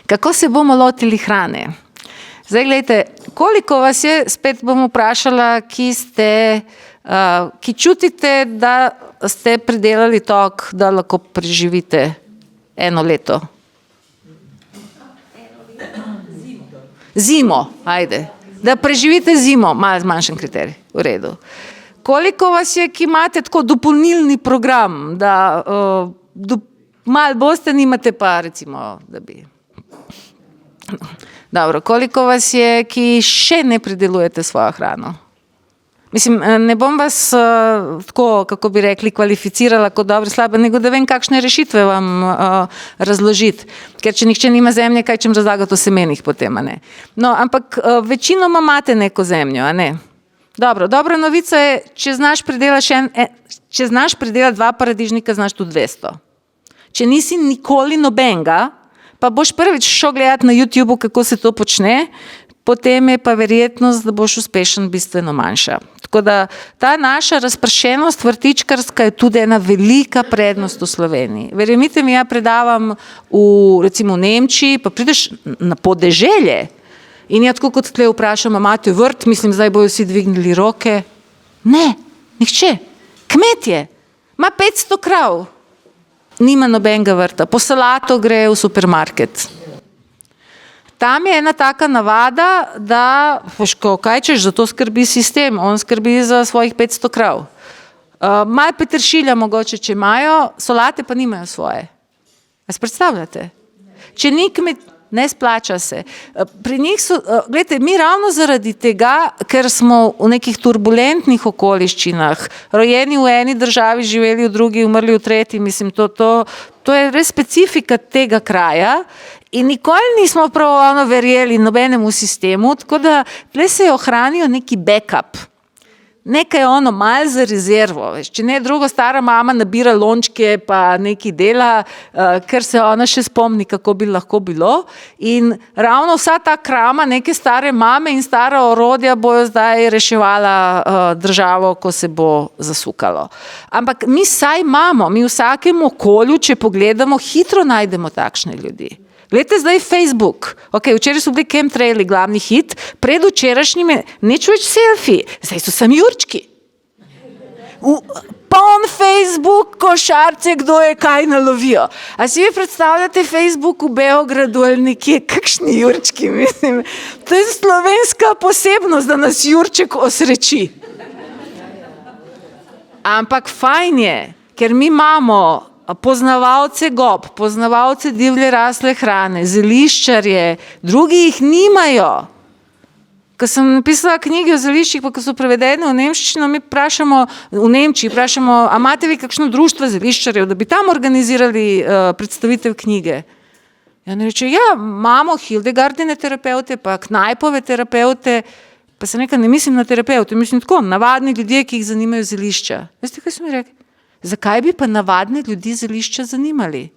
Kako se bomo lotili hrane? Zdaj, gledajte, koliko vas je, spet bom vprašala, ki čutite, da ste pridelali tok, da lahko preživite 1 leto? Zimo, ajde. Da preživite zimo, malo manjšen kriterij, v redu. Koliko vas je, ki imate tako dopolnilni program, da malo boste, nimate pa recimo, da bi... Dobro, koliko vas je, ki še ne pridelujete svojo hrano? Mislim, ne bom vas tako, kako bi rekli, kvalificirala kot dobre, slabe, nego da vem, kakšne rešitve vam razložiti. Ker če nihče nima zemlje, kaj čem razlagati o semenih potem, a ne? No, ampak večinoma imate neko zemljo, a ne? Dobro, dobra novica je, če znaš pridelati 2 paradižnika, znaš tudi 200. Če nisi nikoli nobenega, pa boš prvič šel gledati na YouTubeu, kako se to počne, potem je pa verjetnost, da boš uspešen bistveno manjša. Tako da ta naša razpršenost vrtičkarska je tudi ena velika prednost v Sloveniji. Verjemite mi, ja predavam recimo v Nemčiji, pa prideš na podeželje in ja tako kot tle vprašam, imate vrt, mislim, zdaj bojo vsi dvignili roke. Ne, nihče. Kmetje, ima 500 krav, nima nobenega vrta, po salato gre v supermarket. Tam je ena taka navada, da, kaj češ, za to skrbi sistem, on skrbi za svojih 500 krav. Malo peteršilja mogoče, če imajo, solate pa nimajo svoje. A se predstavljate? Če ni ne splača se. Pri njih so, gledajte, mi ravno zaradi tega, ker smo v nekih turbulentnih okoliščinah, rojeni v eni državi, živeli v drugi, umrli v tretji, mislim, to je res specifika tega kraja in nikoli nismo prav verjeli nobenemu sistemu, tako da tle se je ohranil neki backup. Nekaj malo za rezervo, veš, če ne drugo, stara mama nabira lončke pa nekaj dela, ker se ona še spomni, kako bi lahko bilo in ravno vsa ta krama, neke stare mame in stara orodja bojo zdaj reševala državo, ko se bo zasukalo. Ampak mi saj imamo, mi v vsakem okolju, če pogledamo, hitro najdemo takšne ljudi. Glejte zdaj Facebook, včeraj so bili chemtraili glavni hit, predvčerajšnjim je nič več selfie, zdaj so sami jurčki. Poln Facebook, košarce, kdo je kaj nalovijo. A si vi predstavljate Facebook v Beogradu ali nekje, kakšni jurčki, mislim. To je slovenska posebnost, da nas jurček osreči. Ampak fajn je, ker mi imamo poznavalce gob, poznavalce divje rasle hrane, zeliščarje, drugi jih nimajo. Ko sem napisala knjige o zeliščih, pa ko so prevedene v nemščino, mi vprašamo, v Nemčiji vprašamo, a imate vi kakšno društvo zeliščarjev, da bi tam organizirali predstavitev knjige? Ja, ne reče, ja, imamo Hildegardine terapeute, pa Knajpove terapeute, pa se nekaj ne mislim na terapeute, mislim tako, navadni ljudje, ki jih zanimajo zelišča. Veste, kaj so mi rekli? Zakaj bi pa navadne ljudi zelišča zanimali?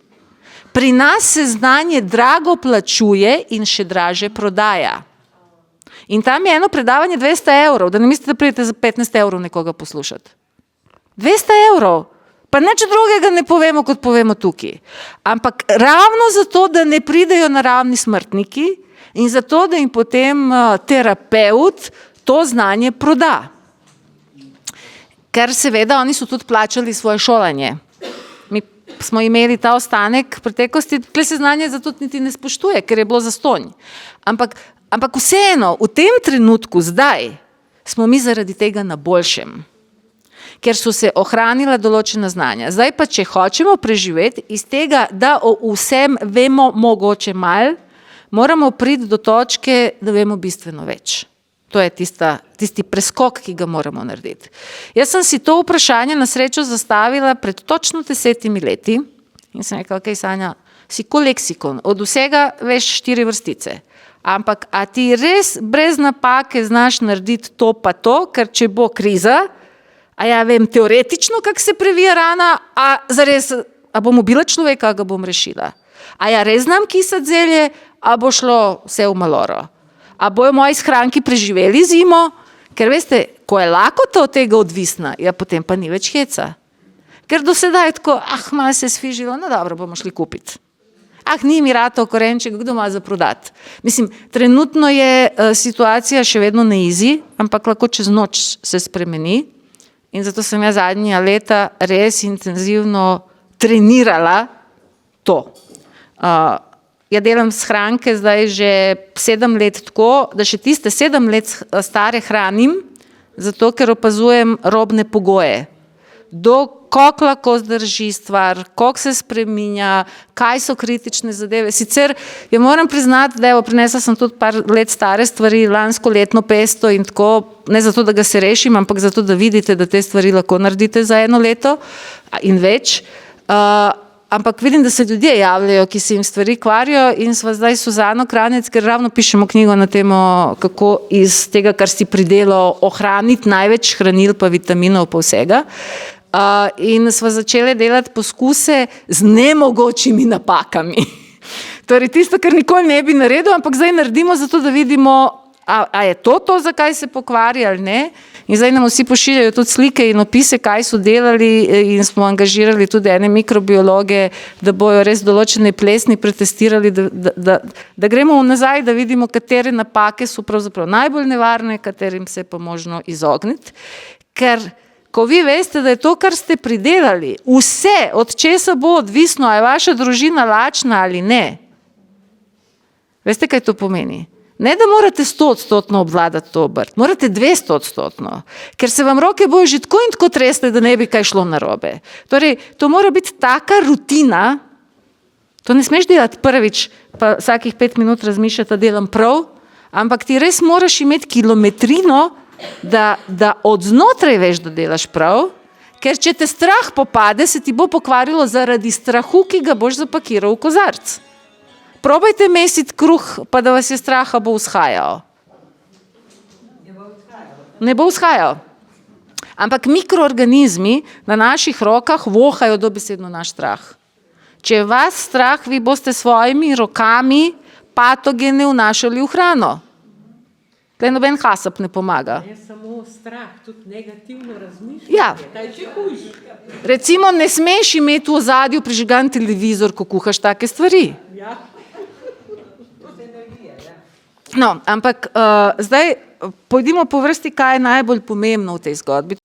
Pri nas se znanje drago plačuje in še draže prodaja. In tam je eno predavanje 200 €, da ne mislite, da pridete za 15 € nekoga poslušati. 200 €, pa nič drugega ne povemo, kot povemo tukaj. Ampak ravno zato, da ne pridejo naravni smrtniki in zato, da jim potem terapeut to znanje proda. Ker seveda oni so tudi plačali svoje šolanje. Mi smo imeli ta ostanek v preteklosti, tle se znanje zato niti ne spoštuje, ker je bilo zastonj. Ampak vseeno, v tem trenutku, zdaj, smo mi zaradi tega na boljšem. Ker so se ohranila določena znanja. Zdaj pa, če hočemo preživeti iz tega, da o vsem vemo mogoče malo, moramo priti do točke, da vemo bistveno več. To je tisti preskok, ki ga moramo narediti. Jaz sem si to vprašanje na srečo zastavila pred točno 10 leti in sem rekla, Sanja, si ko leksikon, od vsega veš 4 vrstice. Ampak, a ti res brez napake znaš narediti to pa to, ker če bo kriza, a ja vem teoretično, kako se previja rana, a zares, a bom ubila človeka, a ga bom rešila. A ja res znam kisati zelje, a bo šlo vse v maloro. A bojo moji shranki preživeli zimo, ker veste, ko je lakota od tega odvisna, ja potem pa ni več heca. Ker do sedaj je tako, malo se je sfižilo, no dobro, bomo šli kupiti. Ni mi ratao korenček, kdo ima za prodat. Mislim, trenutno je situacija še vedno na easy, ampak lahko čez noč se spremeni in zato sem jaz zadnja leta res intenzivno trenirala to. Ja delam shranke zdaj že 7 let tako, da še tiste 7 let stare hranim, zato ker opazujem robne pogoje. Koliko lahko zdrži stvar, koliko se spreminja, kaj so kritične zadeve. Sicer, ja moram priznati, da prinesla sem tudi par let stare stvari, lansko letno pesto in tako, ne zato, da ga se rešim, ampak zato, da vidite, da te stvari lahko naredite za 1 leto in več. Ampak vidim, da se ljudje javljajo, ki se jim stvari kvarijo in sva zdaj s Suzano Kranjec, ker ravno pišemo knjigo na temo, kako iz tega, kar si pridelal, ohraniti največ hranil pa vitaminov pa vsega. In sva začeli delati poskuse z nemogočimi napakami. Torej tisto, kar nikoli ne bi naredil, ampak zdaj naredimo zato, da vidimo, a je to, zakaj se pokvari ali ne. In zdaj nam vsi pošiljajo tudi slike in opise, kaj so delali in smo angažirali tudi ene mikrobiologe, da bojo res določene plesni pretestirali, da gremo nazaj, da vidimo, katere napake so pravzaprav najbolj nevarne, katerim se pa možno izogniti. Ker ko vi veste, da je to, kar ste pridelali, vse, od česa bo odvisno, a je vaša družina lačna ali ne. Veste, kaj to pomeni? Ne, da morate 100% obvladati to obrt, morate 200%, ker se vam roke bojo že tako in tako tresle, da ne bi kaj šlo narobe. Torej, to mora biti taka rutina, to ne smeš delati prvič, pa vsakih 5 minut razmišljati, da delam prav, ampak ti res moraš imeti kilometrino, da od znotraj veš, da delaš prav, ker če te strah popade, se ti bo pokvarilo zaradi strahu, ki ga boš zapakiral v kozarc. Probajte mesiti kruh, pa da vas je straha bo vzhajal. Ne bo vzhajal. Ampak mikroorganizmi na naših rokah vohajo dobesedno naš strah. Če je vas strah, vi boste svojimi rokami patogene vnašali v hrano. Tle noben hasap ne pomaga. Je samo strah, tudi negativno razmišljanje. Ja. Kaj če hujš? Recimo, ne smeš imeti v ozadju prižgan televizor, ko kuhaš take stvari. Ja. No, ampak zdaj pojdimo po vrsti, kaj je najbolj pomembno v tej zgodbi.